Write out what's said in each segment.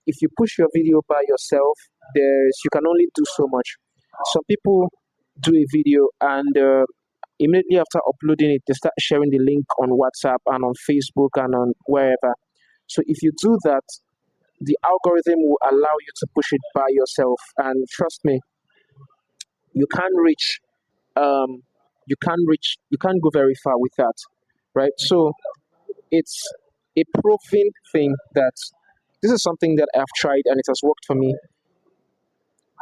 If you push your video by yourself, you can only do so much. Some people do a video and immediately after uploading it, they start sharing the link on WhatsApp and on Facebook and on wherever. So if you do that, the algorithm will allow you to push it by yourself. And trust me, you can't reach um, you can't go very far with that, right? So it's a proven thing that this is something that I've tried and it has worked for me.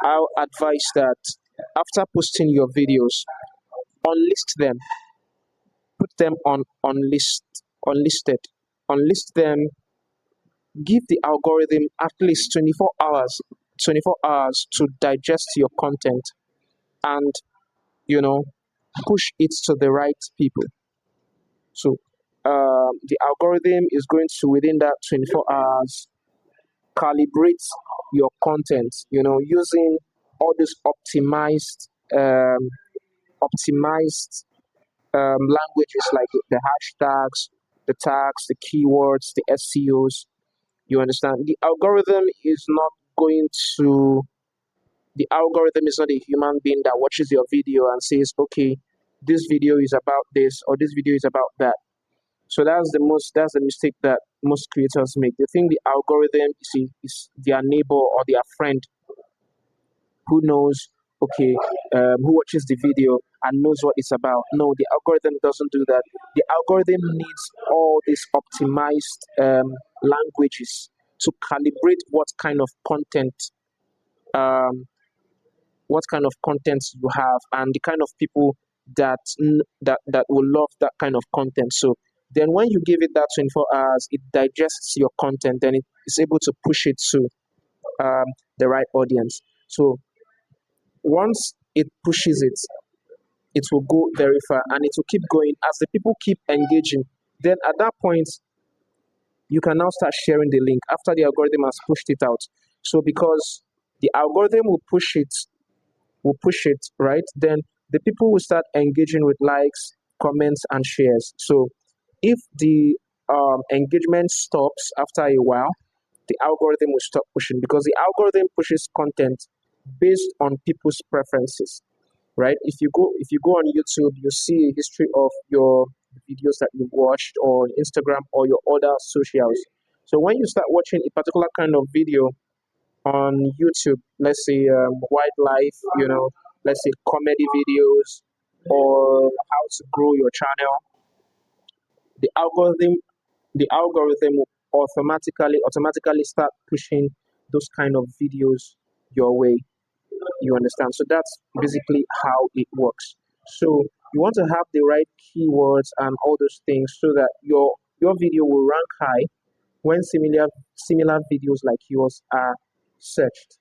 I'll advise that after posting your videos, unlist them, put them on unlisted, unlist them, give the algorithm at least 24 hours to digest your content and you know push it to the right people. So the algorithm is going to within that 24 hours calibrate your content, using all these um, optimized languages like the hashtags, the tags, the keywords, the SEOs. You understand? Going to, the algorithm is not a human being that watches your video and says, okay, this video is about this or this video is about that. So that's the mistake that most creators make. They think the algorithm is their neighbor or their friend who knows, okay, who watches the video and knows what it's about. No, the algorithm doesn't do that. The algorithm needs all these optimized languages to calibrate um, what kind of content you have and the kind of people that will love that kind of content. So then when you give it that 24 hours, it digests your content and it is able to push it to um, the right audience. So once it pushes it, it will go very far and it will keep going as the people keep engaging. Then at that point, you can now start sharing the link after the algorithm has pushed it out. So because the algorithm will push it, right? Then the people will start engaging with likes, comments, and shares. So if the engagement stops after a while, the algorithm will stop pushing because the algorithm pushes content based on people's preferences, right? If you go on YouTube, you see a history of your videos that you watched, or Instagram or your other socials. So when you start watching a particular kind of video on YouTube, let's say wildlife, let's say comedy videos or how to grow your channel, the algorithm will automatically start pushing those kind of videos your way. You understand? So that's basically how it works. So you want to have the right keywords and all those things so that your video will rank high when similar videos like yours are searched.